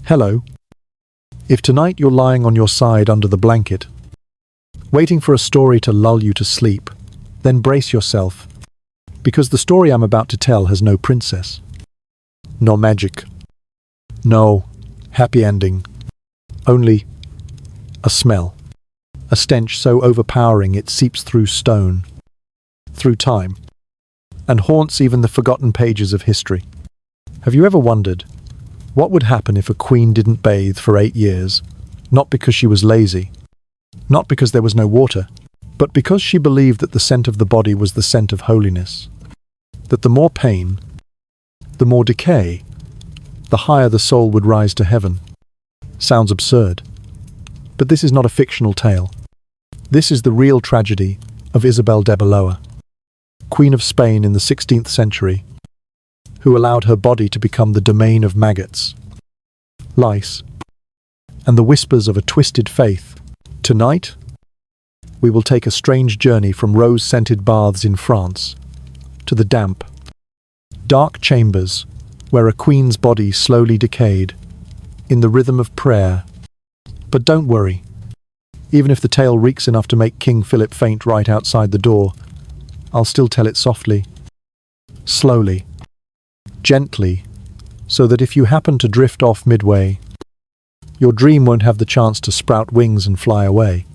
Hello. If tonight you're lying on your side under the blanket, waiting for a story to lull you to sleep, then brace yourself, because the story I'm about to tell has no princess, no magic, no happy ending, only a smell, a stench so overpowering it seeps through stone, through time, and haunts even the forgotten pages of history. Have you ever wondered what would happen if a queen didn't bathe for 8 years, not because she was lazy, not because there was no water, but because she believed that the scent of the body was the scent of holiness, that the more pain, the more decay, the higher the soul would rise to heaven? Sounds absurd, but this is not a fictional tale. This is the real tragedy of Isabelle Debaloa, Queen of Spain in the 16th century, who allowed her body to become the domain of maggots, lice, and the whispers of a twisted faith. Tonight, we will take a strange journey from rose-scented baths in France to the damp, dark chambers where a queen's body slowly decayed in the rhythm of prayer. But don't worry, even if the tale reeks enough to make King Philip faint right outside the door, I'll still tell it softly, slowly, gently, so that if you happen to drift off midway, your dream won't have the chance to sprout wings and fly away.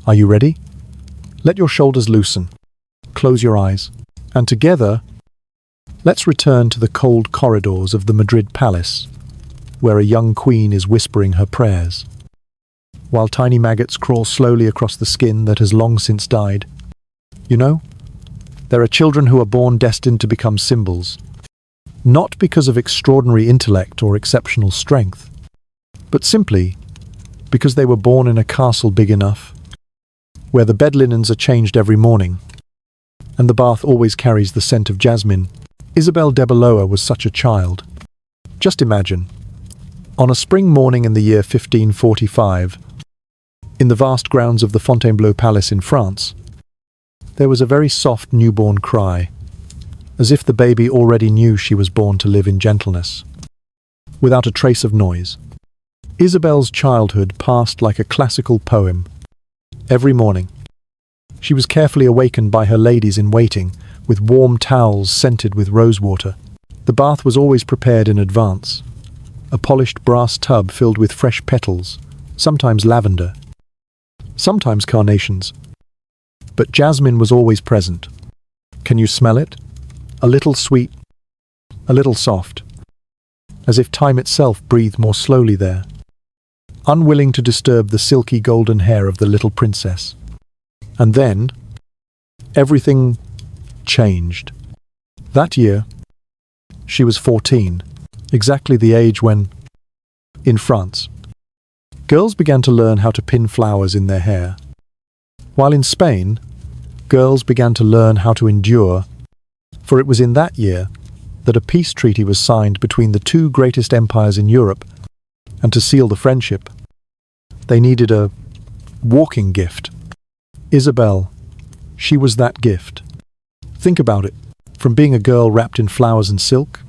Are you ready? Let your shoulders loosen, close your eyes, and together, let's return to the cold corridors of the Madrid palace, where a young queen is whispering her prayers, while tiny maggots crawl slowly across the skin that has long since died. You know, there are children who are born destined to become symbols, not because of extraordinary intellect or exceptional strength, but simply because they were born in a castle big enough, where the bed linens are changed every morning, and the bath always carries the scent of jasmine. Isabelle Debaloa was such a child. Just imagine, on a spring morning in the year 1545, in the vast grounds of the Fontainebleau Palace in France, there was a very soft newborn cry, as if the baby already knew she was born to live in gentleness, without a trace of noise. Isabelle's childhood passed like a classical poem. Every morning, she was carefully awakened by her ladies-in-waiting, with warm towels scented with rosewater. The bath was always prepared in advance, a polished brass tub filled with fresh petals, sometimes lavender, sometimes carnations. But jasmine was always present. Can you smell it? A little sweet, a little soft, as if time itself breathed more slowly there, unwilling to disturb the silky golden hair of the little princess. And then, everything changed. That year, she was 14, exactly the age when, in France, girls began to learn how to pin flowers in their hair, while in Spain, girls began to learn how to endure. For it was in that year that a peace treaty was signed between the two greatest empires in Europe, and to seal the friendship, they needed a walking gift. Isabelle, she was that gift. Think about it, from being a girl wrapped in flowers and silk.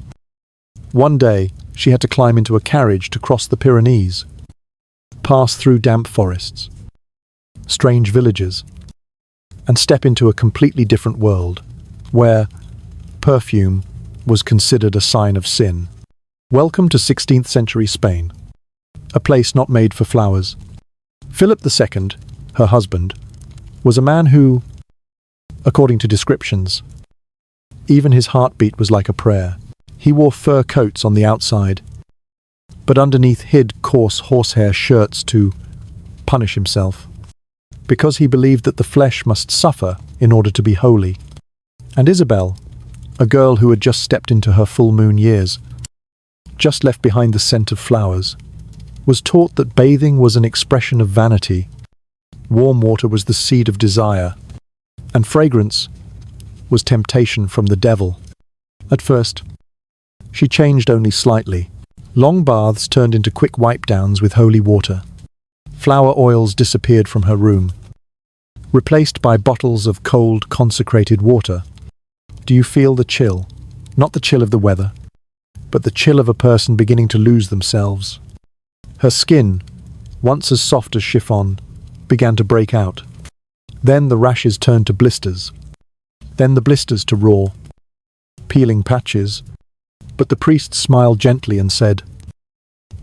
One day, she had to climb into a carriage to cross the Pyrenees, pass through damp forests, strange villages, and step into a completely different world, where perfume was considered a sign of sin. Welcome to 16th century Spain, a place not made for flowers. Philip II, her husband, was a man who, according to descriptions, even his heartbeat was like a prayer. He wore fur coats on the outside, but underneath hid coarse horsehair shirts to punish himself, because he believed that the flesh must suffer in order to be holy. And Isabelle, a girl who had just stepped into her full moon years, just left behind the scent of flowers, was taught that bathing was an expression of vanity, warm water was the seed of desire, and fragrance was temptation from the devil. At first, she changed only slightly. Long baths turned into quick wipe-downs with holy water. Flower oils disappeared from her room, replaced by bottles of cold, consecrated water. Do you feel the chill? Not the chill of the weather, but the chill of a person beginning to lose themselves. Her skin, once as soft as chiffon, began to break out. Then the rashes turned to blisters. Then the blisters to raw, peeling patches. But the priest smiled gently and said,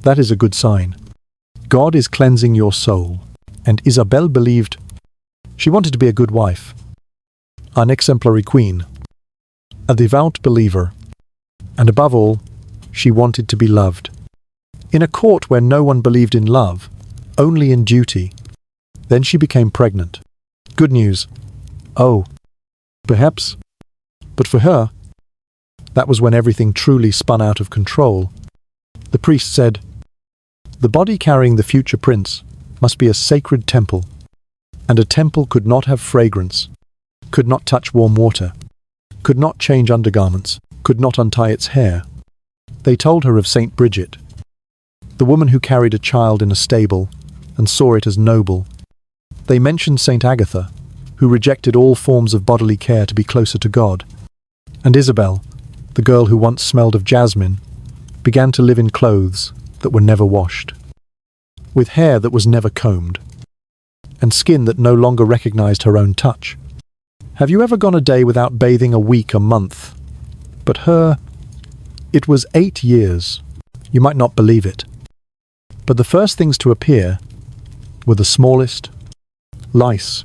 "That is a good sign. God is cleansing your soul." And Isabelle believed she wanted to be a good wife, an exemplary queen, a devout believer, and above all, she wanted to be loved. In a court where no one believed in love, only in duty. Then she became pregnant. Good news. Oh, perhaps. But for her, that was when everything truly spun out of control. The priest said, "The body carrying the future prince must be a sacred temple, and a temple could not have fragrance, could not touch warm water, could not change undergarments, could not untie its hair." They told her of Saint Bridget, the woman who carried a child in a stable and saw it as noble. They mentioned Saint Agatha, who rejected all forms of bodily care to be closer to God. And Isabelle, the girl who once smelled of jasmine, began to live in clothes that were never washed, with hair that was never combed, and skin that no longer recognized her own touch. Have you ever gone a day without bathing, a week, a month? But her, it was 8 years. You might not believe it. But the first things to appear were the smallest, lice,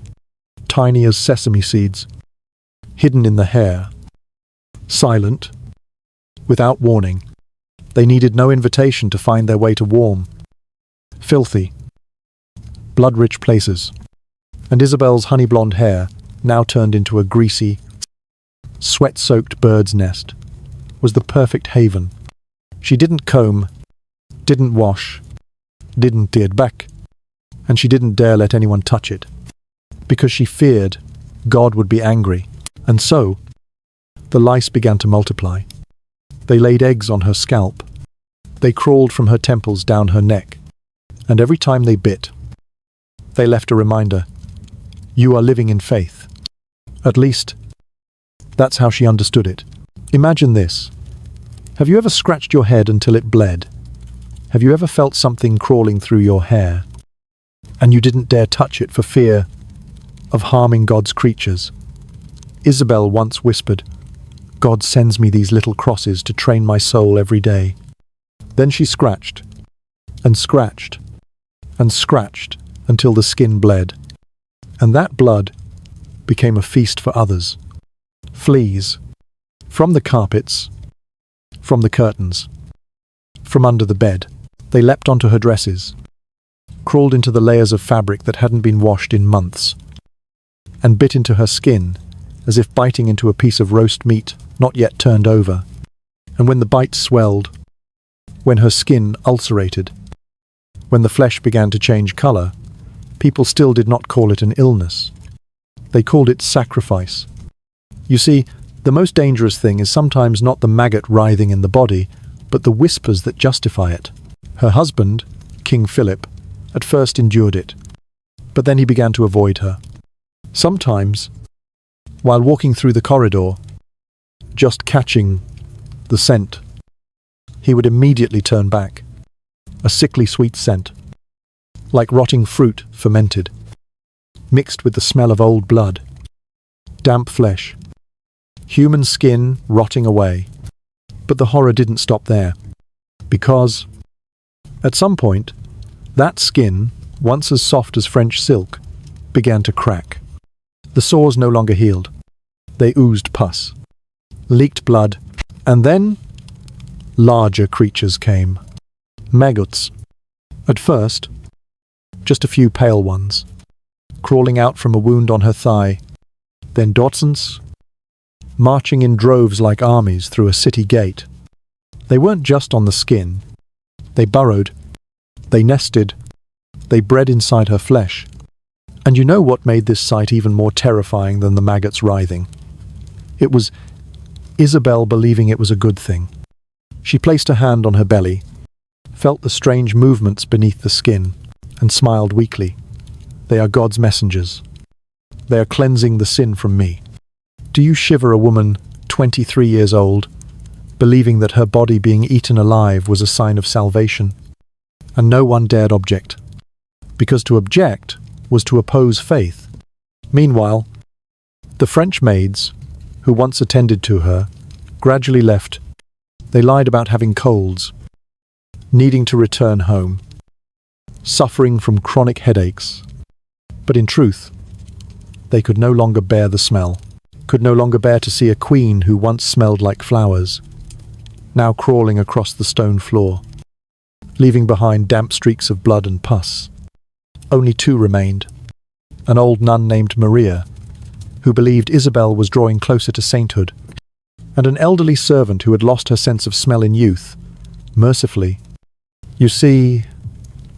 tiny as sesame seeds, hidden in the hair, silent, without warning. They needed no invitation to find their way to warm, filthy, blood-rich places. And Isabelle's honey-blonde hair, now turned into a greasy, sweat-soaked bird's nest, was the perfect haven. She didn't comb, didn't wash, didn't did back, and she didn't dare let anyone touch it, because she feared God would be angry. And so, the lice began to multiply. They laid eggs on her scalp. They crawled from her temples down her neck, and every time they bit, they left a reminder, "You are living in faith." At least, that's how she understood it. Imagine this. Have you ever scratched your head until it bled? Have you ever felt something crawling through your hair, and you didn't dare touch it for fear of harming God's creatures? Isabelle once whispered, "God sends me these little crosses to train my soul every day." Then she scratched, and scratched, and scratched until the skin bled. And that blood became a feast for others. Fleas, from the carpets, from the curtains, from under the bed. They leapt onto her dresses, crawled into the layers of fabric that hadn't been washed in months, and bit into her skin as if biting into a piece of roast meat not yet turned over. And when the bite swelled, when her skin ulcerated, when the flesh began to change color, people still did not call it an illness. They called it sacrifice. You see, the most dangerous thing is sometimes not the maggot writhing in the body, but the whispers that justify it. Her husband, King Philip, at first endured it, but then he began to avoid her. Sometimes, while walking through the corridor, just catching the scent, he would immediately turn back, a sickly sweet scent, like rotting fruit fermented, mixed with the smell of old blood, damp flesh, human skin rotting away. But the horror didn't stop there, because, at some point, that skin, once as soft as French silk, began to crack. The sores no longer healed. They oozed pus, leaked blood, and then larger creatures came. Maggots. At first, just a few pale ones, crawling out from a wound on her thigh. Then dotsons, marching in droves like armies through a city gate. They weren't just on the skin. They burrowed, they nested, they bred inside her flesh. And you know what made this sight even more terrifying than the maggots writhing? It was Isabelle believing it was a good thing. She placed a hand on her belly, felt the strange movements beneath the skin, and smiled weakly. They are God's messengers. They are cleansing the sin from me. Do you shiver, a woman 23 years old, believing that her body being eaten alive was a sign of salvation? and no one dared object, because to object was to oppose faith. Meanwhile, the French maids, who once attended to her, gradually left. They lied about having colds, needing to return home, suffering from chronic headaches. But in truth, they could no longer bear the smell, could no longer bear to see a queen who once smelled like flowers, now crawling across the stone floor, leaving behind damp streaks of blood and pus. Only two remained, an old nun named Maria, who believed Isabelle was drawing closer to sainthood, and an elderly servant who had lost her sense of smell in youth, mercifully. You see,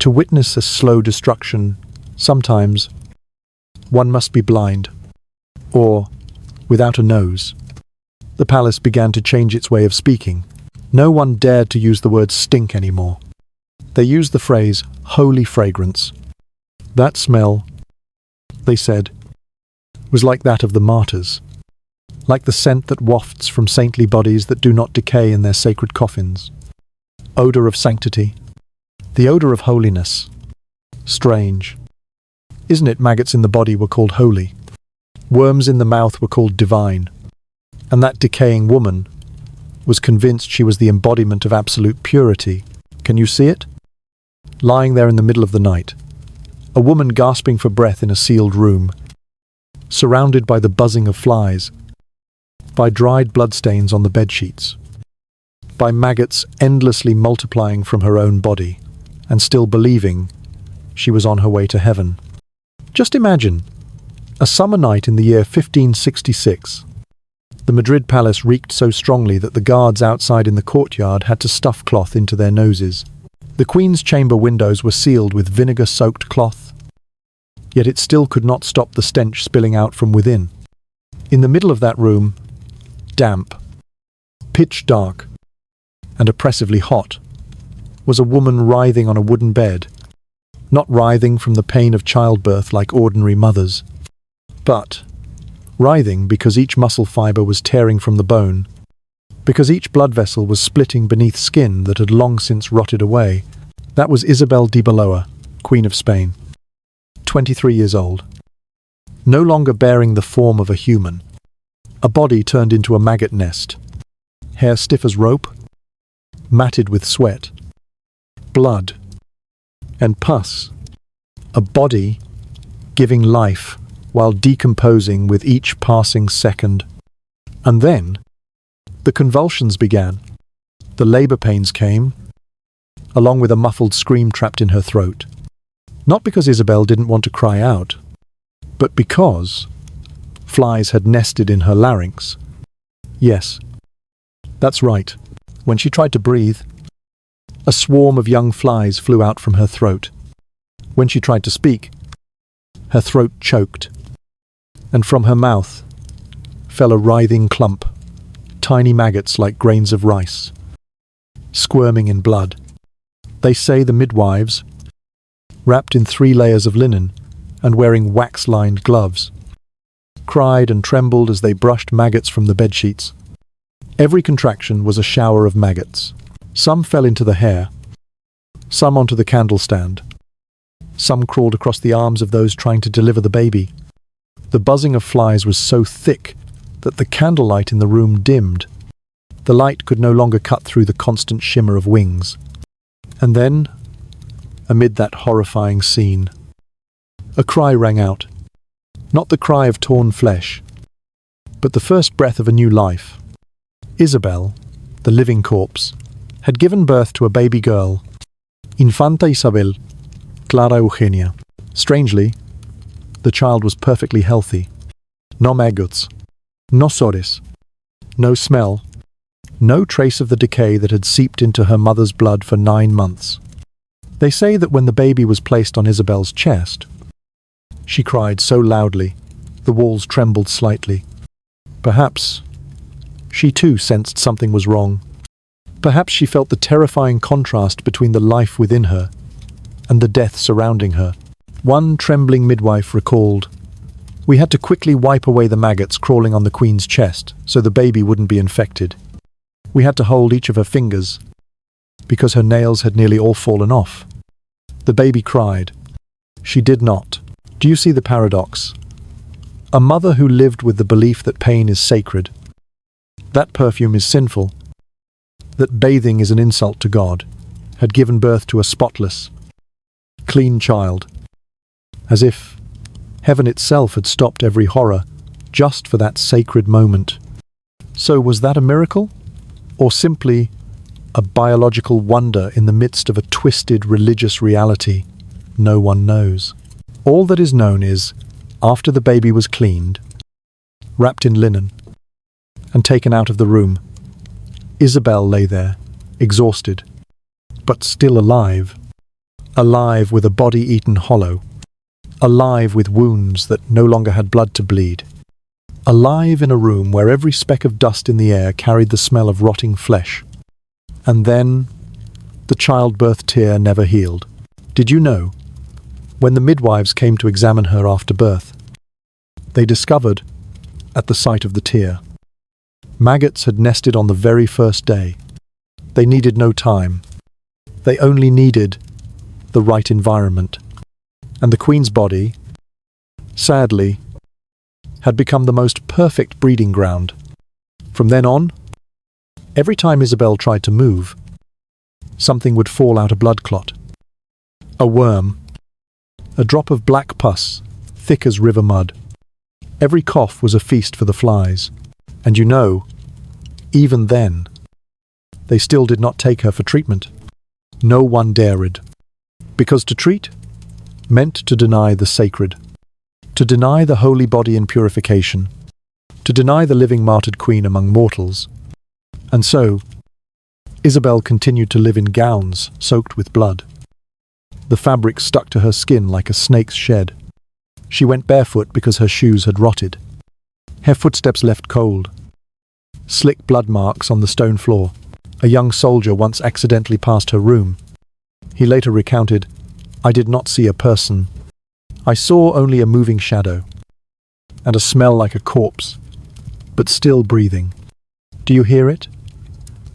to witness a slow destruction, sometimes one must be blind, or without a nose. The palace began to change its way of speaking. No one dared to use the word stink anymore. They used the phrase holy fragrance. That smell, they said, was like that of the martyrs, like the scent that wafts from saintly bodies that do not decay in their sacred coffins. Odor of sanctity, the odor of holiness. Strange. Isn't it maggots in the body were called holy? Worms in the mouth were called divine. And that decaying woman was convinced she was the embodiment of absolute purity. Can you see it? Lying there in the middle of the night, a woman gasping for breath in a sealed room, surrounded by the buzzing of flies, by dried bloodstains on the bedsheets, by maggots endlessly multiplying from her own body, and still believing she was on her way to heaven. Just imagine, a summer night in the year 1566. The Madrid palace reeked so strongly that the guards outside in the courtyard had to stuff cloth into their noses. The Queen's chamber windows were sealed with vinegar-soaked cloth, yet it still could not stop the stench spilling out from within. In the middle of that room, damp, pitch dark, and oppressively hot, was a woman writhing on a wooden bed, not writhing from the pain of childbirth like ordinary mothers, but writhing because each muscle fibre was tearing from the bone, because each blood vessel was splitting beneath skin that had long since rotted away. That was Isabelle Debaloa, Queen of Spain, 23 years old, no longer bearing the form of a human, a body turned into a maggot nest, hair stiff as rope, matted with sweat, blood, and pus, a body giving life while decomposing with each passing second. And then the convulsions began. The labor pains came, along with a muffled scream trapped in her throat. Not because Isabelle didn't want to cry out, but because flies had nested in her larynx. Yes, that's right. When she tried to breathe, a swarm of young flies flew out from her throat. When she tried to speak, her throat choked, and from her mouth fell a writhing clump, tiny maggots like grains of rice, squirming in blood. They say the midwives, wrapped in 3 layers of linen and wearing wax-lined gloves, cried and trembled as they brushed maggots from the bedsheets. Every contraction was a shower of maggots. Some fell into the hair, some onto the candle stand, some crawled across the arms of those trying to deliver the baby. The buzzing of flies was so thick that the candlelight in the room dimmed. The light could no longer cut through the constant shimmer of wings. And then, amid that horrifying scene, a cry rang out. Not the cry of torn flesh, but the first breath of a new life. Isabelle, the living corpse, had given birth to a baby girl, Infanta Isabel Clara Eugenia. Strangely, the child was perfectly healthy. No maggots, no sores, no smell, no trace of the decay that had seeped into her mother's blood for 9 months. They say that when the baby was placed on Isabelle's chest, she cried so loudly, the walls trembled slightly. Perhaps she too sensed something was wrong. Perhaps she felt the terrifying contrast between the life within her and the death surrounding her. One trembling midwife recalled, "We had to quickly wipe away the maggots crawling on the Queen's chest so the baby wouldn't be infected. We had to hold each of her fingers because her nails had nearly all fallen off. The baby cried. She did not. Do you see the paradox? A mother who lived with the belief that pain is sacred, that perfume is sinful, that bathing is an insult to God, had given birth to a spotless, clean child, as if heaven itself had stopped every horror just for that sacred moment. So was that a miracle? Or simply a biological wonder in the midst of a twisted religious reality? No one knows. All that is known is, after the baby was cleaned, wrapped in linen, and taken out of the room, Isabelle lay there, exhausted, but still alive. Alive with a body eaten hollow. Alive with wounds that no longer had blood to bleed. Alive in a room where every speck of dust in the air carried the smell of rotting flesh. And then, the childbirth tear never healed. Did you know? When the midwives came to examine her after birth, they discovered, at the site of the tear, maggots had nested on the very first day. They needed no time. They only needed the right environment. And the Queen's body, sadly, had become the most perfect breeding ground. From then on, every time Isabelle tried to move, something would fall out a blood clot. A worm. A drop of black pus, thick as river mud. Every cough was a feast for the flies. And you know, even then, they still did not take her for treatment. No one dared. Because to treat meant to deny the sacred, to deny the holy body in purification, to deny the living martyred queen among mortals. And so, Isabelle continued to live in gowns soaked with blood. The fabric stuck to her skin like a snake's shed. She went barefoot because her shoes had rotted. Her footsteps left cold. Slick blood marks on the stone floor. A young soldier once accidentally passed her room. He later recounted, "I did not see a person. I saw only a moving shadow, and a smell like a corpse, but still breathing." Do you hear it?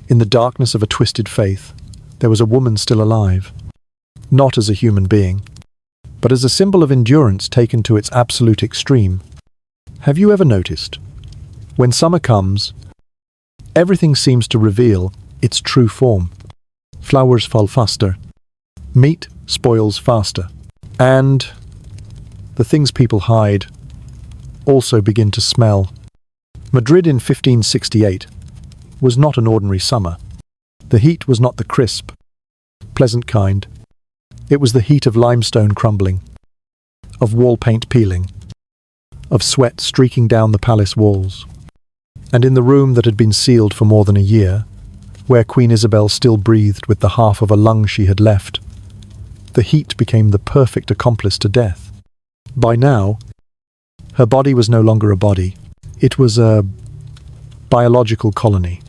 In the darkness of a twisted faith, there was a woman still alive. Not as a human being, but as a symbol of endurance taken to its absolute extreme. Have you ever noticed? When summer comes, everything seems to reveal its true form. Flowers fall faster. Meat spoils faster. And the things people hide also begin to smell. Madrid in 1568 was not an ordinary summer. The heat was not the crisp, pleasant kind. It was the heat of limestone crumbling, of wall paint peeling, of sweat streaking down the palace walls. And in the room that had been sealed for more than a year, where Queen Isabelle still breathed with the half of a lung she had left, the heat became the perfect accomplice to death. By now, her body was no longer a body. It was a biological colony,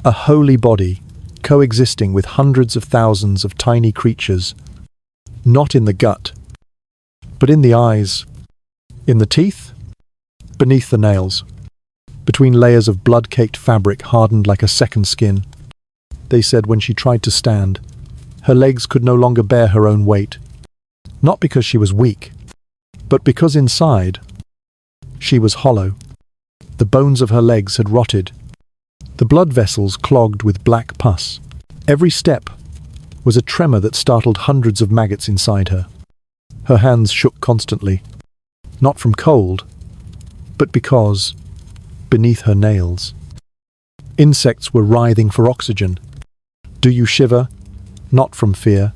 a holy body coexisting with hundreds of thousands of tiny creatures, not in the gut, but in the eyes, in the teeth, beneath the nails, between layers of blood-caked fabric hardened like a second skin. They said when she tried to stand, her legs could no longer bear her own weight, not because she was weak, but because inside, she was hollow. The bones of her legs had rotted, the blood vessels clogged with black pus. Every step was a tremor that startled hundreds of maggots inside her. Her hands shook constantly, not from cold, but because, beneath her nails, insects were writhing for oxygen. Do you shiver? Not from fear,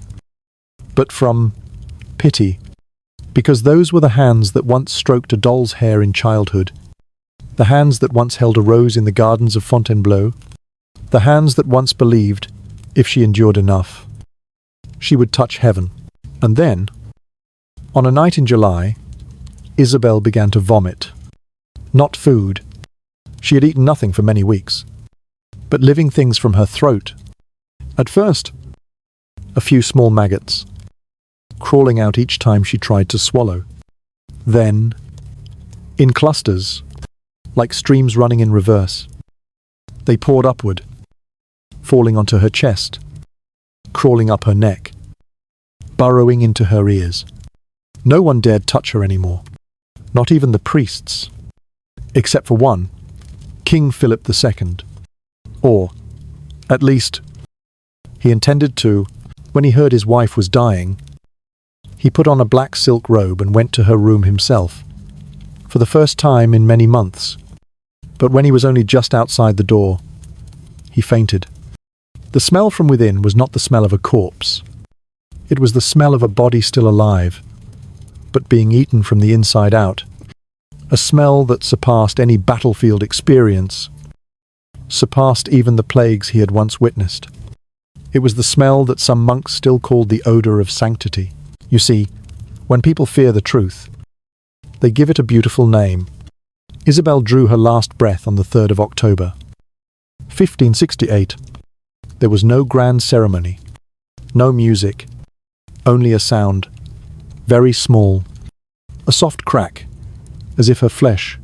but from pity, because those were the hands that once stroked a doll's hair in childhood, the hands that once held a rose in the gardens of Fontainebleau, the hands that once believed, if she endured enough, she would touch heaven. And then, on a night in July, Isabelle began to vomit. Not food. She had eaten nothing for many weeks, but living things from her throat. At first, a few small maggots, crawling out each time she tried to swallow. Then, in clusters, like streams running in reverse, they poured upward, falling onto her chest, crawling up her neck. burrowing into her ears. No one dared touch her anymore, not even the priests, except for one, King Philip II. Or, at least, he intended to. When he heard his wife was dying, he put on a black silk robe and went to her room himself, for the first time in many months. But when he was only just outside the door, he fainted. The smell from within was not the smell of a corpse. It was the smell of a body still alive, but being eaten from the inside out. A smell that surpassed any battlefield experience, surpassed even the plagues he had once witnessed. It was the smell that some monks still called the odor of sanctity. You see, when people fear the truth, they give it a beautiful name. Isabelle drew her last breath on the 3rd of October, 1568. There was no grand ceremony, no music, only a sound, very small, a soft crack, as if her flesh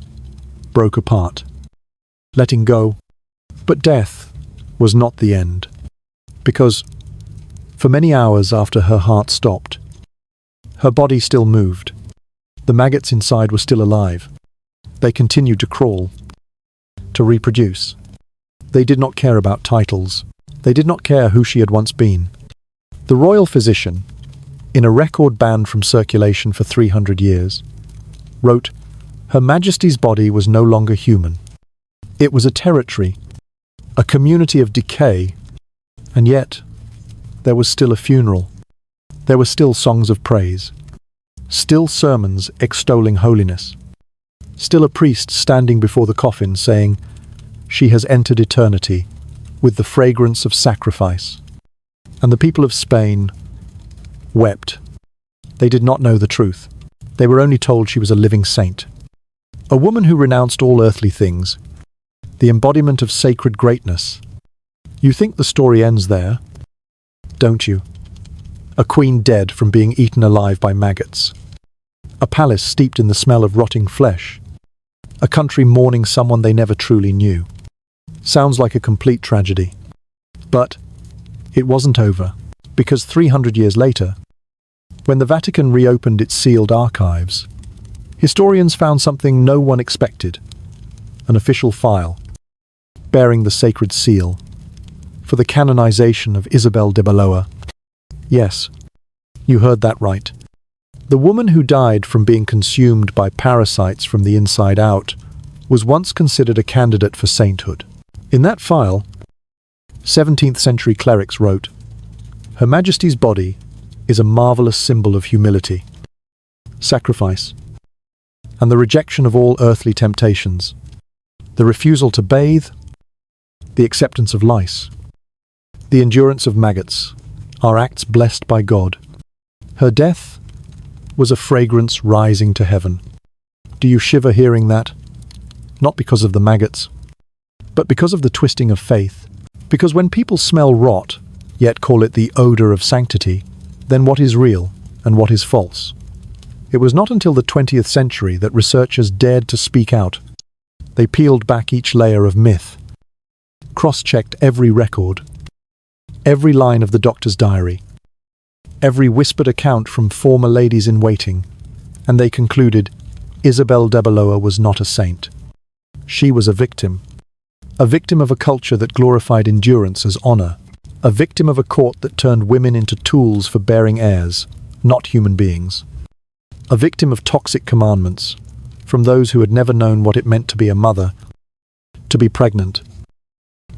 broke apart. Letting go. But death was not the end, because, for many hours after her heart stopped, her body still moved. The maggots inside were still alive. They continued to crawl, to reproduce. They did not care about titles. They did not care who she had once been. The royal physician, in a record banned from circulation for 300 years, wrote, "Her Majesty's body was no longer human. It was a territory, a community of decay, and yet there was still a funeral. There were still songs of praise, still sermons extolling holiness, still a priest standing before the coffin saying, 'She has entered eternity with the fragrance of sacrifice.' And the people of Spain wept. They did not know the truth. They were only told she was a living saint, a woman who renounced all earthly things, the embodiment of sacred greatness. You think the story ends there, don't you? A queen dead from being eaten alive by maggots. A palace steeped in the smell of rotting flesh. A country mourning someone they never truly knew. Sounds like a complete tragedy. But it wasn't over, because 300 years later, when the Vatican reopened its sealed archives, historians found something no one expected: an official file, bearing the sacred seal, for the canonization of Isabelle Debaloa. Yes, you heard that right. The woman who died from being consumed by parasites from the inside out was once considered a candidate for sainthood. In that file, 17th century clerics wrote, "Her Majesty's body is a marvelous symbol of humility, sacrifice, and the rejection of all earthly temptations, the refusal to bathe, the acceptance of lice, the endurance of maggots, are acts blessed by God. Her death was a fragrance rising to heaven." Do you shiver hearing that? Not because of the maggots, but because of the twisting of faith. Because when people smell rot, yet call it the odor of sanctity, then what is real and what is false? It was not until the 20th century that researchers dared to speak out. They peeled back each layer of myth, cross-checked every record, every line of the doctor's diary, every whispered account from former ladies-in-waiting, and they concluded Isabelle Debaloa was not a saint. She was a victim of a culture that glorified endurance as honor, a victim of a court that turned women into tools for bearing heirs, not human beings, a victim of toxic commandments from those who had never known what it meant to be a mother, to be pregnant,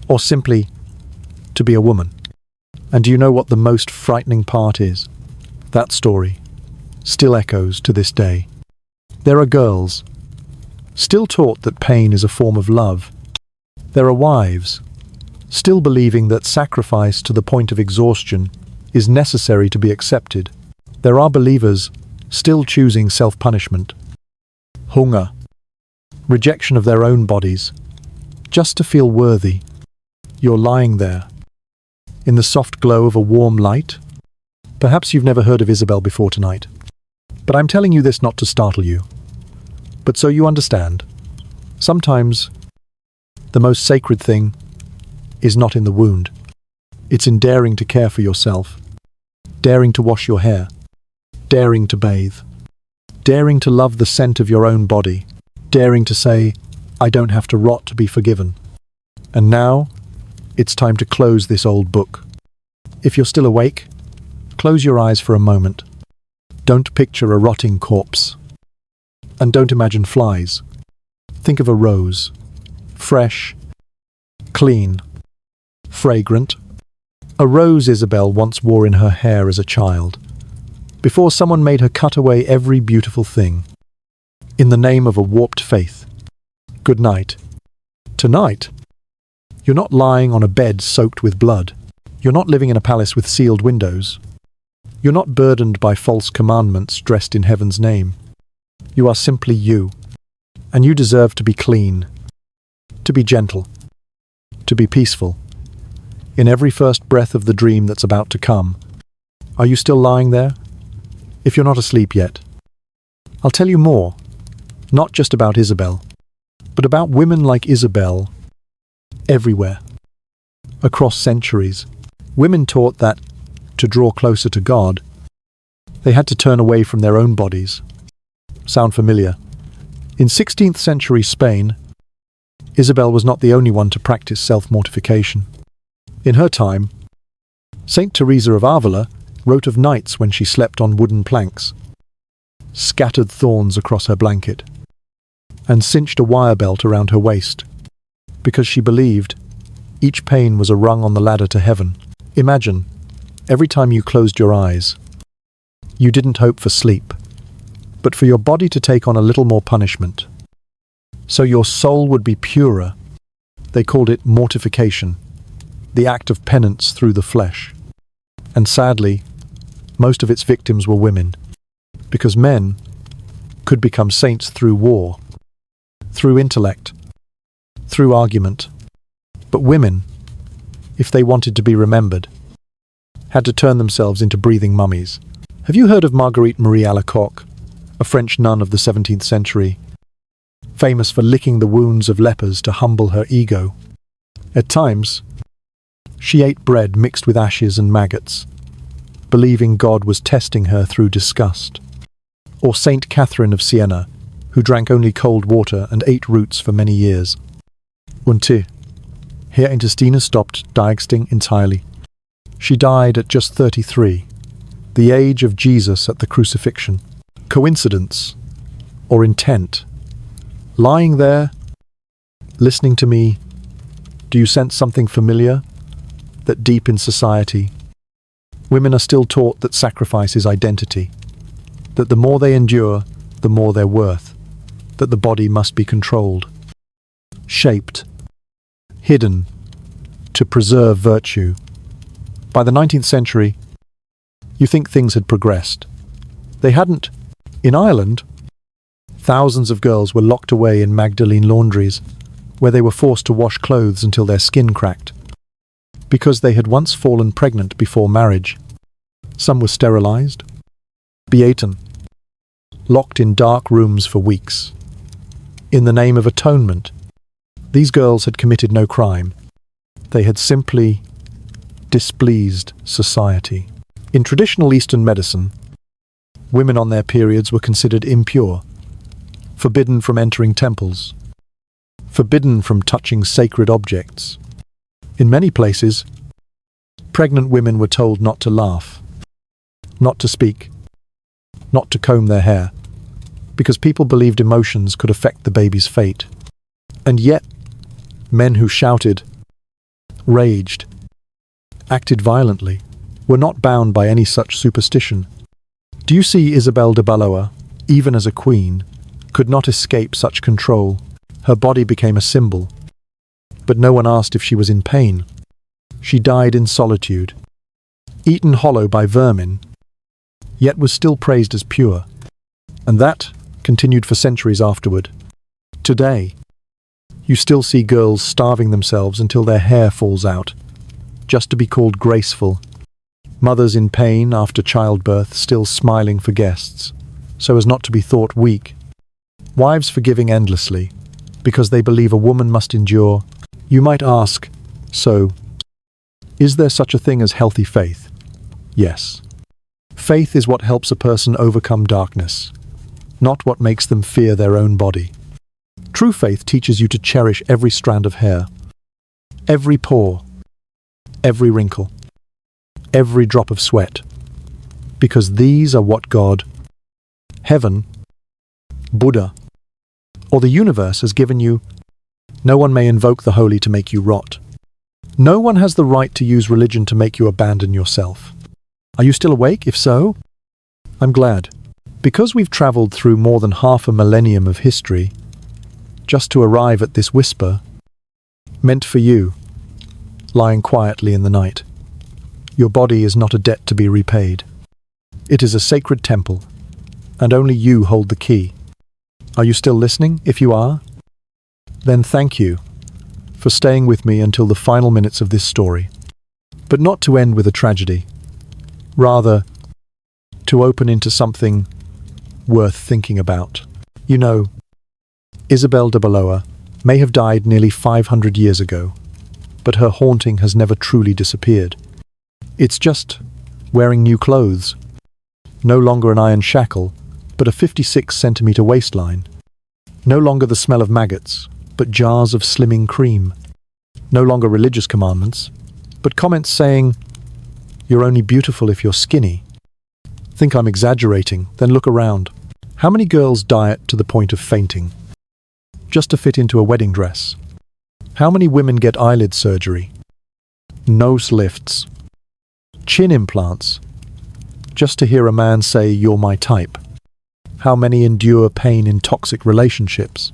or simply to be a woman. And do you know what the most frightening part is? That story still echoes to this day. There are girls still taught that pain is a form of love. There are wives still believing that sacrifice to the point of exhaustion is necessary to be accepted. There are believers still choosing self-punishment, hunger, rejection of their own bodies, just to feel worthy. You're lying there, in the soft glow of a warm light. Perhaps you've never heard of Isabelle before tonight, but I'm telling you this not to startle you, but so you understand. Sometimes the most sacred thing is not in the wound. It's in daring to care for yourself, daring to wash your hair, daring to bathe, daring to love the scent of your own body, daring to say, I don't have to rot to be forgiven. And now, it's time to close this old book. If you're still awake, close your eyes for a moment. Don't picture a rotting corpse. And don't imagine flies. Think of a rose. Fresh, clean, fragrant. A rose Isabelle once wore in her hair as a child, before someone made her cut away every beautiful thing, in the name of a warped faith. Good night. Tonight, you're not lying on a bed soaked with blood. You're not living in a palace with sealed windows. You're not burdened by false commandments dressed in heaven's name. You are simply you, and you deserve to be clean, to be gentle, to be peaceful. In every first breath of the dream that's about to come. Are you still lying there? If you're not asleep yet, I'll tell you more, not just about Isabelle, but about women like Isabelle, everywhere. Across centuries, women taught that, to draw closer to God, they had to turn away from their own bodies. Sound familiar? In 16th century Spain, Isabelle was not the only one to practice self-mortification. In her time, Saint Teresa of Avila wrote of nights when she slept on wooden planks, scattered thorns across her blanket, and cinched a wire belt around her waist, because she believed each pain was a rung on the ladder to heaven. Imagine, every time you closed your eyes, you didn't hope for sleep, but for your body to take on a little more punishment, so your soul would be purer. They called it mortification, the act of penance through the flesh. And sadly, most of its victims were women, because men could become saints through war, through intellect, through argument. But women, if they wanted to be remembered, had to turn themselves into breathing mummies. Have you heard of Marguerite Marie Alacoque, a French nun of the 17th century, famous for licking the wounds of lepers to humble her ego? At times, she ate bread mixed with ashes and maggots, believing God was testing her through disgust. Or Saint Catherine of Siena, who drank only cold water and ate roots for many years. Until her intestines stopped digesting entirely. She died at just 33, the age of Jesus at the crucifixion. Coincidence or intent? Lying there, listening to me, do you sense something familiar? That deep in society, women are still taught that sacrifice is identity, that the more they endure, the more they're worth, that the body must be controlled, shaped, hidden, to preserve virtue. By the 19th century, you think things had progressed. They hadn't. In Ireland, thousands of girls were locked away in Magdalene laundries, where they were forced to wash clothes until their skin cracked, because they had once fallen pregnant before marriage. Some were sterilized, beaten, locked in dark rooms for weeks. In the name of atonement, these girls had committed no crime. They had simply displeased society. In traditional Eastern medicine, women on their periods were considered impure, forbidden from entering temples, forbidden from touching sacred objects. In many places, pregnant women were told not to laugh, not to speak, not to comb their hair, because people believed emotions could affect the baby's fate. And yet, men who shouted, raged, acted violently, were not bound by any such superstition. Do you see Isabelle Debaloa, even as a queen, could not escape such control? Her body became a symbol, but no one asked if she was in pain. She died in solitude, eaten hollow by vermin, yet was still praised as pure. And that continued for centuries afterward. Today, you still see girls starving themselves until their hair falls out, just to be called graceful. Mothers in pain after childbirth still smiling for guests, so as not to be thought weak. Wives forgiving endlessly, because they believe a woman must endure. You might ask, so, is there such a thing as healthy faith? Yes. Faith is what helps a person overcome darkness, not what makes them fear their own body. True faith teaches you to cherish every strand of hair, every pore, every wrinkle, every drop of sweat, because these are what God, heaven, Buddha, or the universe has given you. No one may invoke the holy to make you rot. No one has the right to use religion to make you abandon yourself. Are you still awake? If so, I'm glad. Because we've traveled through more than half a millennium of history, just to arrive at this whisper, meant for you, lying quietly in the night. Your body is not a debt to be repaid. It is a sacred temple, and only you hold the key. Are you still listening? If you are, then thank you for staying with me until the final minutes of this story. But not to end with a tragedy. Rather, to open into something worth thinking about. You know, Isabelle Debaloa may have died nearly 500 years ago, but her haunting has never truly disappeared. It's just wearing new clothes. No longer an iron shackle, but a 56-centimeter waistline. No longer the smell of maggots, but jars of slimming cream. No longer religious commandments, but comments saying, "You're only beautiful if you're skinny." Think I'm exaggerating, then look around. How many girls diet to the point of fainting, just to fit into a wedding dress? How many women get eyelid surgery, nose lifts, chin implants, just to hear a man say, "You're my type"? How many endure pain in toxic relationships,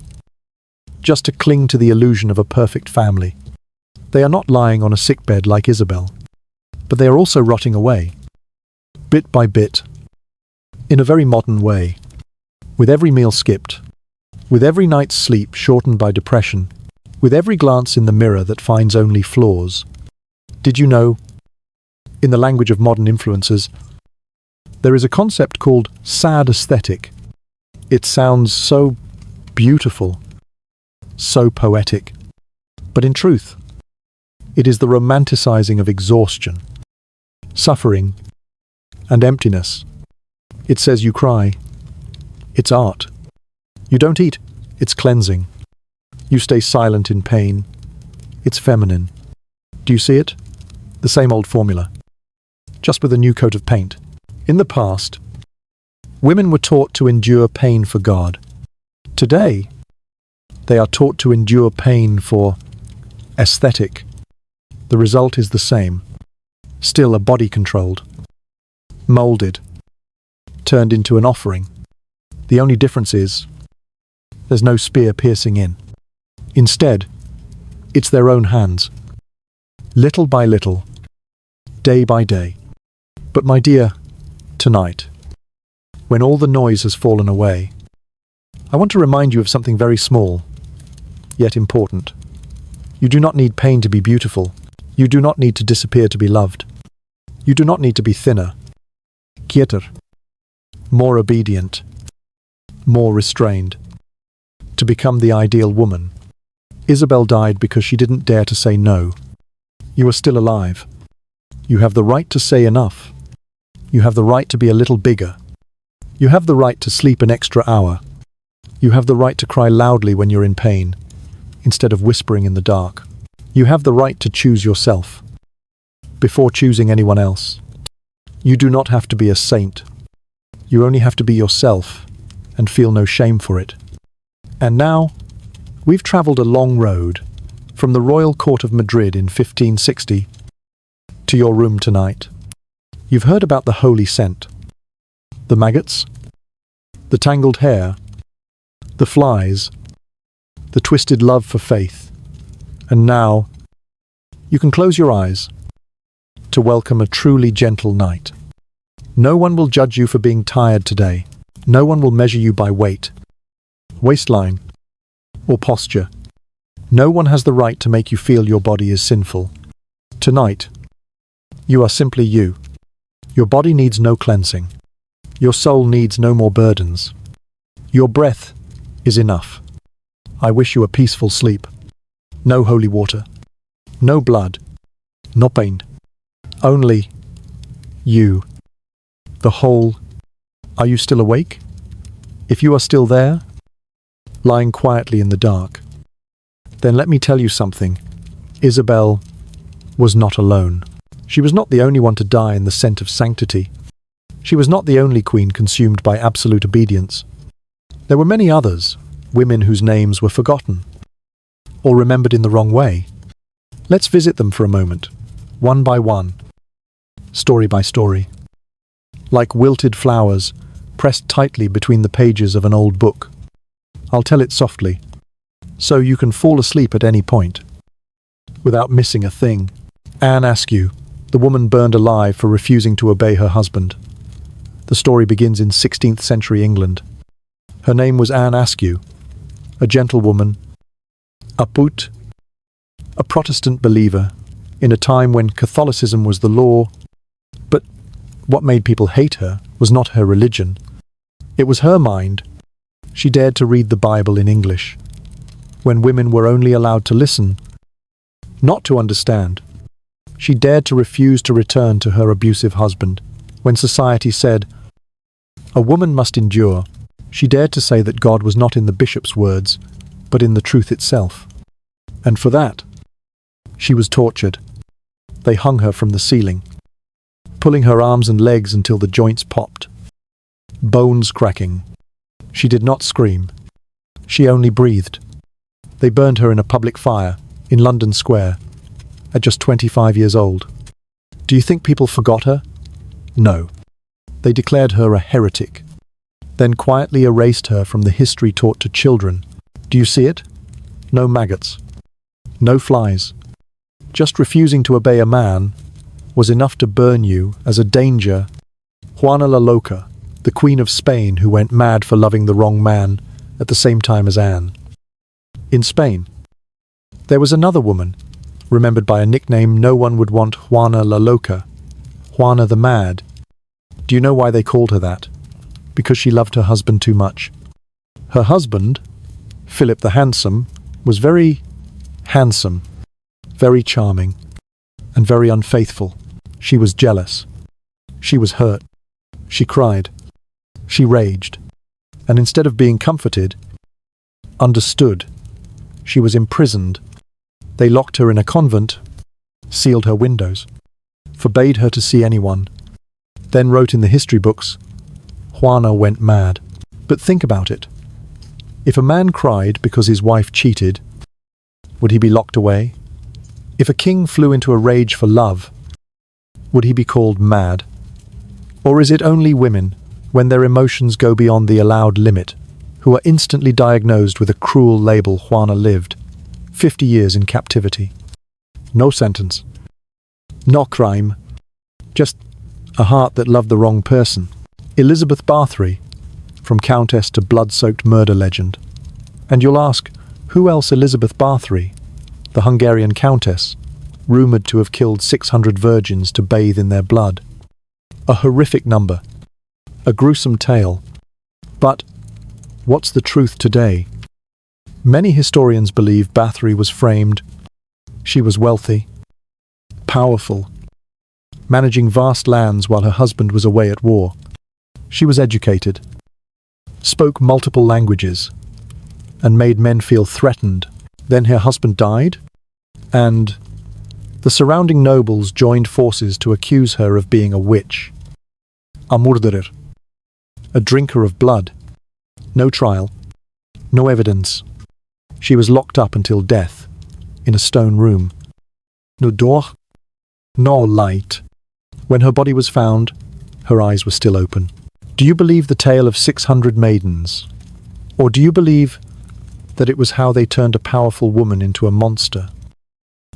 just to cling to the illusion of a perfect family? They are not lying on a sickbed like Isabelle, but they are also rotting away, bit by bit, in a very modern way, with every meal skipped, with every night's sleep shortened by depression, with every glance in the mirror that finds only flaws. Did you know, in the language of modern influencers, there is a concept called sad aesthetic? It sounds so beautiful, so poetic, but in truth, it is the romanticizing of exhaustion, suffering, and emptiness. It says you cry. It's art. You don't eat. It's cleansing. You stay silent in pain. It's feminine. Do you see it? The same old formula, just with a new coat of paint. In the past, women were taught to endure pain for God. Today, they are taught to endure pain for aesthetic. The result is the same. Still a body controlled, molded, turned into an offering. The only difference is, there's no spear piercing in. Instead, it's their own hands. Little by little, day by day. But my dear, tonight, when all the noise has fallen away, I want to remind you of something very small, yet important. You do not need pain to be beautiful. You do not need to disappear to be loved. You do not need to be thinner, quieter, more obedient, more restrained, to become the ideal woman. Isabelle died because she didn't dare to say no. You are still alive. You have the right to say enough. You have the right to be a little bigger. You have the right to sleep an extra hour. You have the right to cry loudly when you're in pain, instead of whispering in the dark. You have the right to choose yourself, before choosing anyone else. You do not have to be a saint. You only have to be yourself, and feel no shame for it. And now, we've traveled a long road, from the royal court of Madrid in 1560, to your room tonight. You've heard about the holy scent, the maggots, the tangled hair, the flies, the twisted love for faith. And now, you can close your eyes to welcome a truly gentle night. No one will judge you for being tired today. No one will measure you by weight, waistline, or posture. No one has the right to make you feel your body is sinful. Tonight, you are simply you. Your body needs no cleansing. Your soul needs no more burdens. Your breath is enough. I wish you a peaceful sleep. No holy water. No blood. No pain. Only you. The whole, "Are you still awake? If you are still there," lying quietly in the dark, then let me tell you something. Isabelle was not alone. She was not the only one to die in the scent of sanctity. She was not the only queen consumed by absolute obedience. There were many others, women whose names were forgotten, or remembered in the wrong way. Let's visit them for a moment, one by one, story by story. Like wilted flowers, pressed tightly between the pages of an old book. I'll tell it softly, so you can fall asleep at any point, without missing a thing. Anne Askew, the woman burned alive for refusing to obey her husband. The story begins in 16th century England. Her name was Anne Askew, a gentlewoman, a put, a Protestant believer, in a time when Catholicism was the law. But what made people hate her was not her religion. It was her mind. She dared to read the Bible in English, when women were only allowed to listen, not to understand. She dared to refuse to return to her abusive husband, when society said, "A woman must endure." She dared to say that God was not in the bishop's words, but in the truth itself. And for that, she was tortured. They hung her from the ceiling, pulling her arms and legs until the joints popped, bones cracking. She did not scream. She only breathed. They burned her in a public fire in London Square at just 25 years old. Do you think people forgot her? No. They declared her a heretic, then quietly erased her from the history taught to children. Do you see it? No maggots. No flies. Just refusing to obey a man was enough to burn you as a danger. Juana la Loca, the Queen of Spain who went mad for loving the wrong man at the same time as Anne. In Spain, there was another woman, remembered by a nickname no one would want. Juana la Loca, Juana the Mad. Do you know why they called her that? Because she loved her husband too much. Her husband, Philip the Handsome, was very handsome, very charming, and very unfaithful. She was jealous. She was hurt. She cried. She raged. And instead of being comforted, understood, she was imprisoned. They locked her in a convent, sealed her windows, forbade her to see anyone, then wrote in the history books, Juana went mad. But think about it. If a man cried because his wife cheated, would he be locked away? If a king flew into a rage for love, would he be called mad? Or is it only women, when their emotions go beyond the allowed limit, who are instantly diagnosed with a cruel label? Juana lived 50 years in captivity. No sentence. No crime. Just a heart that loved the wrong person. Elizabeth Bathory, from countess to blood-soaked murder legend. And you'll ask, who else? Elizabeth Bathory, the Hungarian countess, rumoured to have killed 600 virgins to bathe in their blood. A horrific number. A gruesome tale. But what's the truth today? Many historians believe Bathory was framed. She was wealthy, powerful, managing vast lands while her husband was away at war. She was educated, spoke multiple languages, and made men feel threatened. Then her husband died, and the surrounding nobles joined forces to accuse her of being a witch, a murderer, a drinker of blood. No trial, no evidence. She was locked up until death, in a stone room. No door, no light. When her body was found, her eyes were still open. Do you believe the tale of 600 maidens? Or do you believe that it was how they turned a powerful woman into a monster,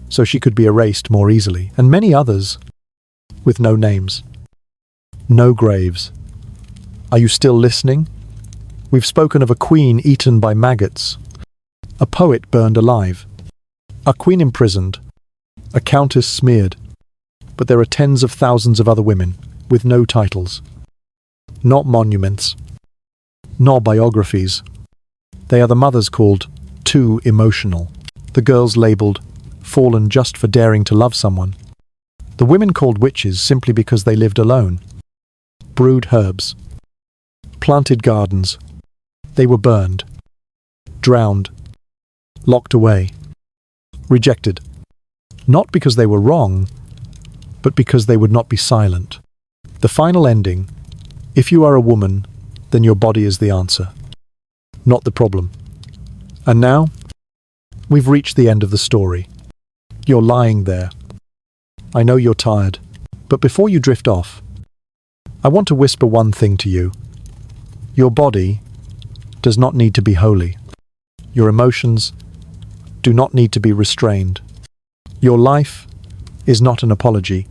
so she could be erased more easily? And many others, with no names, no graves. Are you still listening? We've spoken of a queen eaten by maggots, a poet burned alive, a queen imprisoned, a countess smeared. But there are tens of thousands of other women with no titles, not monuments, nor biographies. They are the mothers called too emotional, the girls labelled fallen just for daring to love someone, the women called witches simply because they lived alone. brewed herbs, planted gardens. They were burned, drowned, locked away, rejected. Not because they were wrong, but because they would not be silent. The final ending: if you are a woman, then your body is the answer, not the problem. And now, we've reached the end of the story. You're lying there. I know you're tired, but before you drift off, I want to whisper one thing to you. Your body does not need to be holy. Your emotions do not need to be restrained. Your life is not an apology.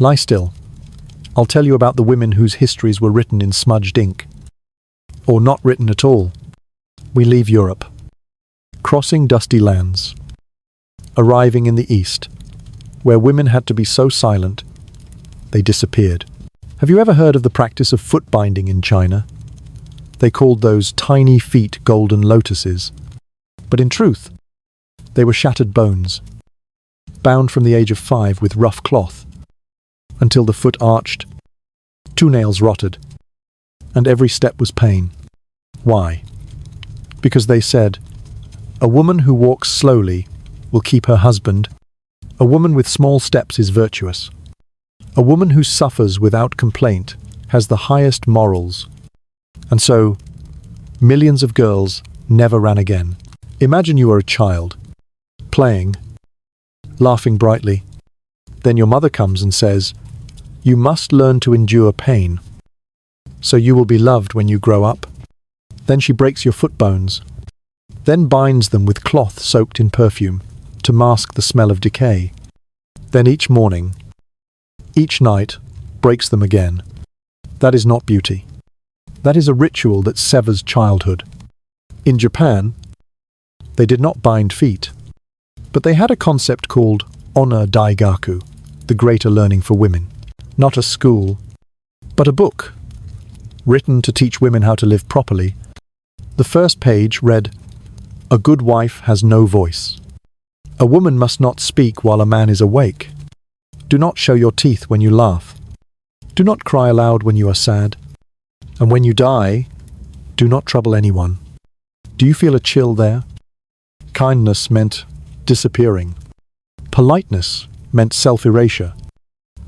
Lie still. I'll tell you about the women whose histories were written in smudged ink. Or not written at all. We leave Europe, crossing dusty lands, arriving in the East, where women had to be so silent, they disappeared. Have you ever heard of the practice of foot binding in China? They called those tiny feet golden lotuses. But in truth, they were shattered bones, bound from the age of 5 with rough cloth, until the foot arched, 2 nails rotted, and every step was pain. Why? Because they said, a woman who walks slowly will keep her husband. A woman with small steps is virtuous. A woman who suffers without complaint has the highest morals. And so, millions of girls never ran again. Imagine you are a child, playing, laughing brightly. Then your mother comes and says, you must learn to endure pain, so you will be loved when you grow up. Then she breaks your foot bones, then binds them with cloth soaked in perfume to mask the smell of decay. Then each morning, each night, breaks them again. That is not beauty. That is a ritual that severs childhood. In Japan, they did not bind feet, but they had a concept called honor daigaku, the greater learning for women. Not a school, but a book, written to teach women how to live properly. The first page read, a good wife has no voice. A woman must not speak while a man is awake. Do not show your teeth when you laugh. Do not cry aloud when you are sad. And when you die, do not trouble anyone. Do you feel a chill there? Kindness meant disappearing. Politeness meant self-erasure.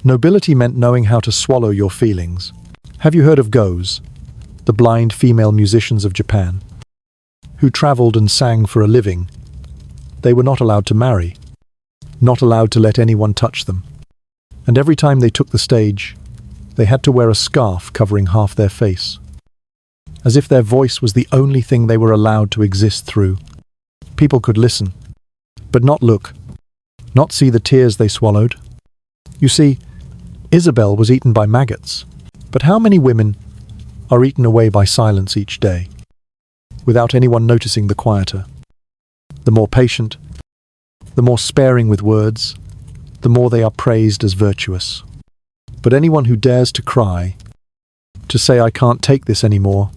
Nobility meant knowing how to swallow your feelings. Have you heard of Goes, the blind female musicians of Japan, who traveled and sang for a living? They were not allowed to marry, not allowed to let anyone touch them. And every time they took the stage, they had to wear a scarf covering half their face, as if their voice was the only thing they were allowed to exist through. People could listen, but not look, not see the tears they swallowed. You see, Isabelle was eaten by maggots, but how many women are eaten away by silence each day, without anyone noticing the quieter, the more patient, the more sparing with words, the more they are praised as virtuous. But anyone who dares to cry, to say I can't take this anymore,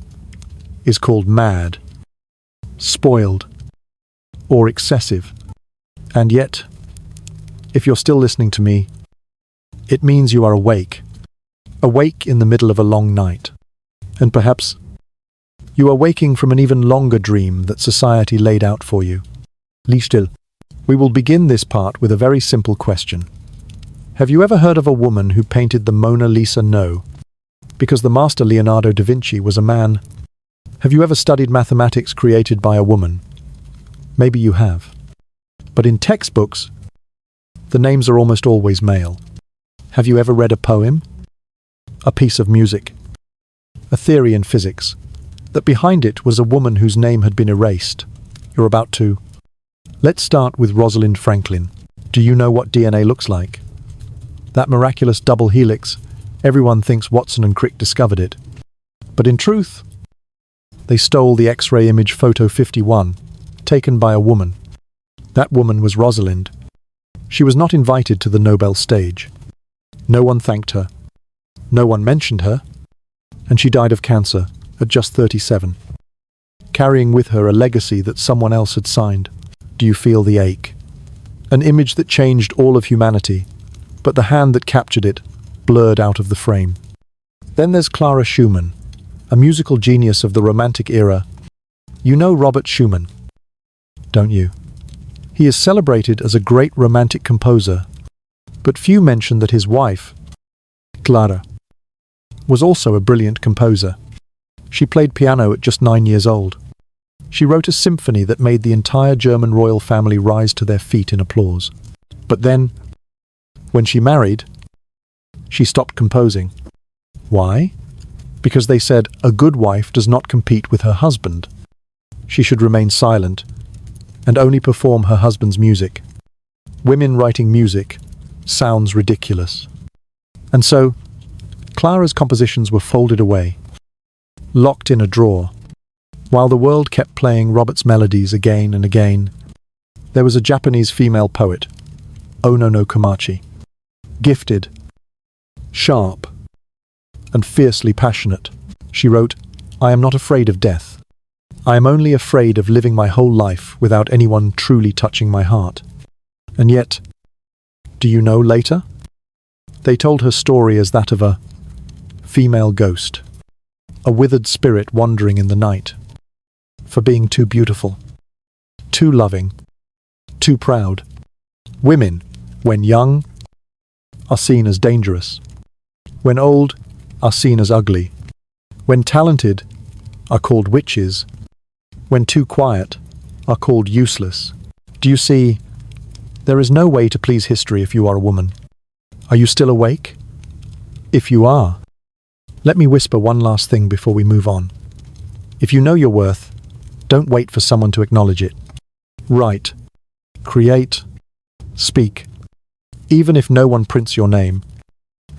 is called mad, spoiled, or excessive. And yet, if you're still listening to me, it means you are awake, awake in the middle of a long night. And perhaps you are waking from an even longer dream that society laid out for you. Lie still. We will begin this part with a very simple question. Have you ever heard of a woman who painted the Mona Lisa? No, because the master Leonardo da Vinci was a man. Have you ever studied mathematics created by a woman? Maybe you have. But in textbooks, the names are almost always male. Have you ever read a poem? A piece of music? A theory in physics? That behind it was a woman whose name had been erased? You're about to. Let's start with Rosalind Franklin. Do you know what DNA looks like? That miraculous double helix, everyone thinks Watson and Crick discovered it. But in truth, they stole the X-ray image photo 51, taken by a woman. That woman was Rosalind. She was not invited to the Nobel stage. No one thanked her. No one mentioned her. And she died of cancer at just 37, carrying with her a legacy that someone else had signed. Do you feel the ache? An image that changed all of humanity, but the hand that captured it blurred out of the frame. Then there's Clara Schumann, a musical genius of the Romantic era. You know Robert Schumann, don't you? He is celebrated as a great Romantic composer, but few mention that his wife, Clara, was also a brilliant composer. She played piano at just 9 years old. She wrote a symphony that made the entire German royal family rise to their feet in applause. But then, when she married, she stopped composing. Why? Because they said a good wife does not compete with her husband. She should remain silent and only perform her husband's music. Women writing music sounds ridiculous. And so, Clara's compositions were folded away, locked in a drawer. While the world kept playing Robert's melodies again and again, there was a Japanese female poet, Ono no Komachi. Gifted, sharp, and fiercely passionate, she wrote, "I am not afraid of death. I am only afraid of living my whole life without anyone truly touching my heart." And yet, do you know later? They told her story as that of a female ghost, a withered spirit wandering in the night, for being too beautiful, too loving, too proud. Women, when young, are seen as dangerous. When old, are seen as ugly. When talented, are called witches. When too quiet, are called useless. Do you see? There is no way to please history if you are a woman. Are you still awake? If you are, let me whisper one last thing before we move on. If you know your worth, don't wait for someone to acknowledge it. Write, create, speak. Even if no one prints your name,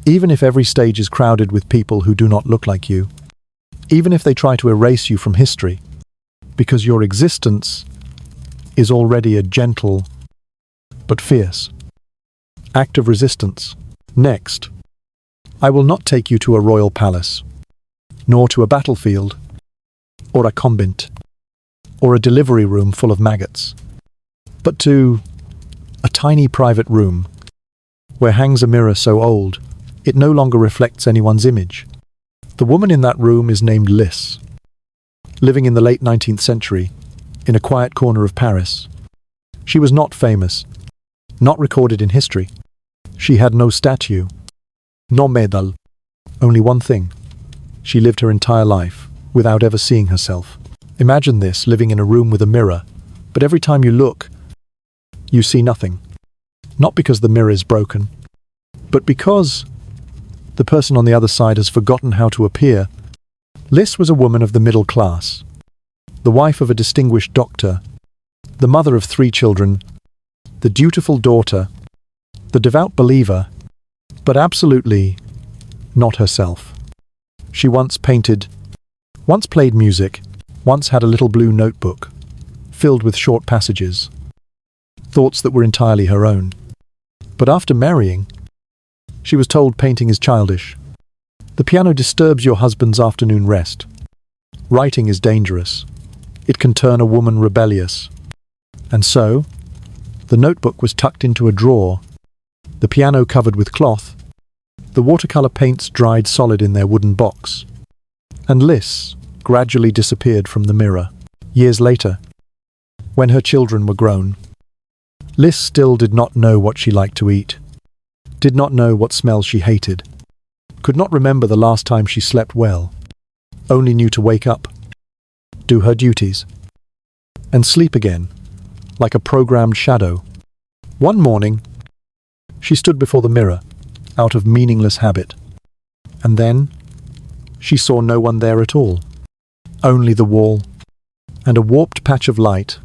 even if every stage is crowded with people who do not look like you, even if they try to erase you from history, because your existence is already a gentle but fierce act of resistance. Next, I will not take you to a royal palace, nor to a battlefield, or a convent, or a delivery room full of maggots, but to a tiny private room where hangs a mirror so old it no longer reflects anyone's image. The woman in that room is named Lice. Living in the late 19th century, in a quiet corner of Paris. She was not famous, not recorded in history. She had no statue, no medal. Only one thing. She lived her entire life without ever seeing herself. Imagine this, living in a room with a mirror, but every time you look, you see nothing. Not because the mirror is broken, but because the person on the other side has forgotten how to appear. Lice was a woman of the middle class, the wife of a distinguished doctor, the mother of 3 children, the dutiful daughter, the devout believer, but absolutely not herself. She once painted, once played music, once had a little blue notebook, filled with short passages, thoughts that were entirely her own. But after marrying, she was told painting is childish. The piano disturbs your husband's afternoon rest. Writing is dangerous. It can turn a woman rebellious. And so, the notebook was tucked into a drawer, the piano covered with cloth, the watercolor paints dried solid in their wooden box, and Lice gradually disappeared from the mirror. Years later, when her children were grown, Lice still did not know what she liked to eat, did not know what smells she hated, could not remember the last time she slept well, only knew to wake up, do her duties, and sleep again, like a programmed shadow. One morning, she stood before the mirror, out of meaningless habit, and then she saw no one there at all, only the wall, and a warped patch of light.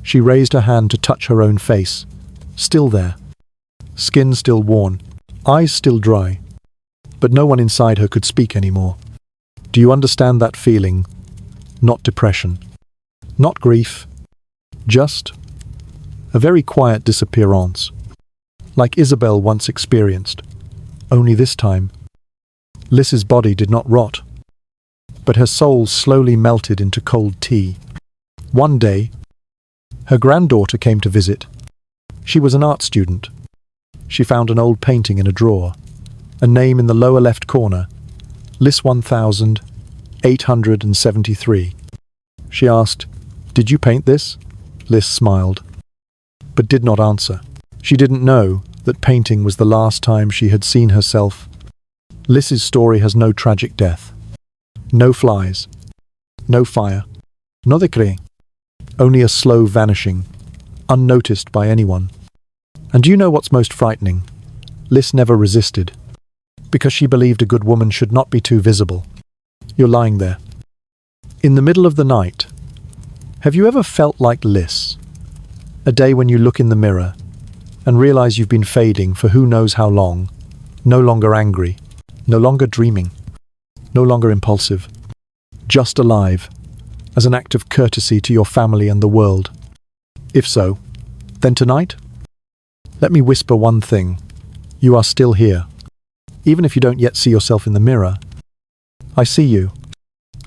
She raised her hand to touch her own face, still there, skin still worn, eyes still dry, but no one inside her could speak anymore. Do you understand that feeling? Not depression, not grief, just a very quiet disappearance, like Isabelle once experienced. Only this time, Lice's body did not rot, but her soul slowly melted into cold tea. One day, her granddaughter came to visit. She was an art student. She found an old painting in a drawer, a name in the lower left corner, Lice 1873. She asked, "Did you paint this?" Lice smiled, but did not answer. She didn't know that painting was the last time she had seen herself. Lice's story has no tragic death. No flies. No fire. No decay. Only a slow vanishing, unnoticed by anyone. And do you know what's most frightening? Lice never resisted, because she believed a good woman should not be too visible. You're lying there, in the middle of the night. Have you ever felt like Lice? A day when you look in the mirror and realize you've been fading for who knows how long, no longer angry, no longer dreaming, no longer impulsive, just alive, as an act of courtesy to your family and the world. If so, then tonight, let me whisper one thing. You are still here. Even if you don't yet see yourself in the mirror, I see you,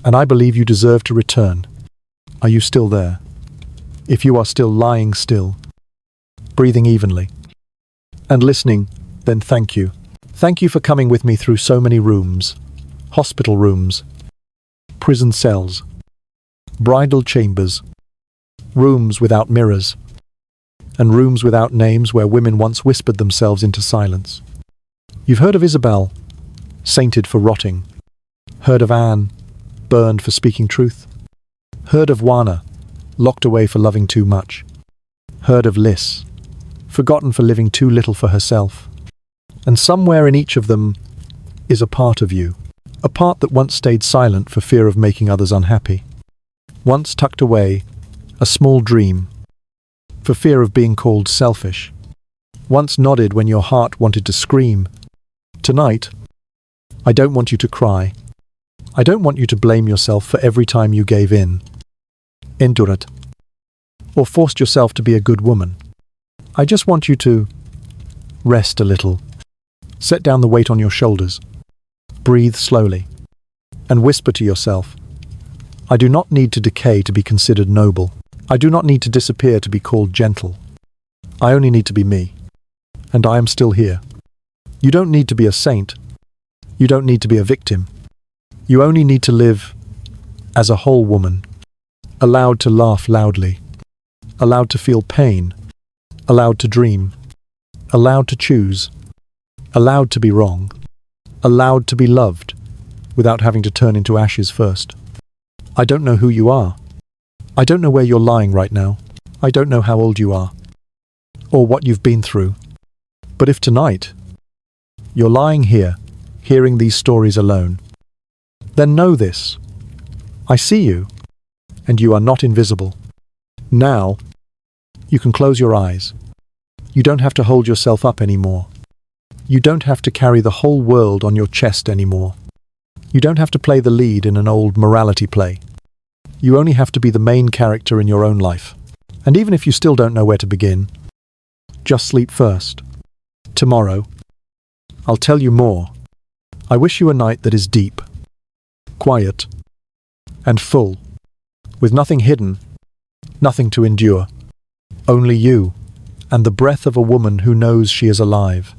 and I believe you deserve to return. Are you still there? If you are still lying still, breathing evenly, and listening, then thank you. Thank you for coming with me through so many rooms, hospital rooms, prison cells, bridal chambers, rooms without mirrors, and rooms without names where women once whispered themselves into silence. You've heard of Isabelle, sainted for rotting. Heard of Anne, burned for speaking truth. Heard of Juana, locked away for loving too much. Heard of Lice, forgotten for living too little for herself. And somewhere in each of them is a part of you, a part that once stayed silent for fear of making others unhappy. Once tucked away, a small dream, for fear of being called selfish. Once nodded when your heart wanted to scream. Tonight, I don't want you to cry. I don't want you to blame yourself for every time you gave in, endured, or forced yourself to be a good woman. I just want you to rest a little, set down the weight on your shoulders, breathe slowly, and whisper to yourself, I do not need to decay to be considered noble. I do not need to disappear to be called gentle. I only need to be me, and I am still here. You don't need to be a saint. You don't need to be a victim. You only need to live as a whole woman, allowed to laugh loudly, allowed to feel pain, allowed to dream, allowed to choose, allowed to be wrong, allowed to be loved, without having to turn into ashes first. I don't know who you are. I don't know where you're lying right now. I don't know how old you are, or what you've been through. But if tonight, you're lying here, hearing these stories alone, then know this. I see you, and you are not invisible. Now, you can close your eyes. You don't have to hold yourself up anymore. You don't have to carry the whole world on your chest anymore. You don't have to play the lead in an old morality play. You only have to be the main character in your own life. And even if you still don't know where to begin, just sleep first. Tomorrow, I'll tell you more. I wish you a night that is deep, quiet, and full, with nothing hidden, nothing to endure, only you, and the breath of a woman who knows she is alive.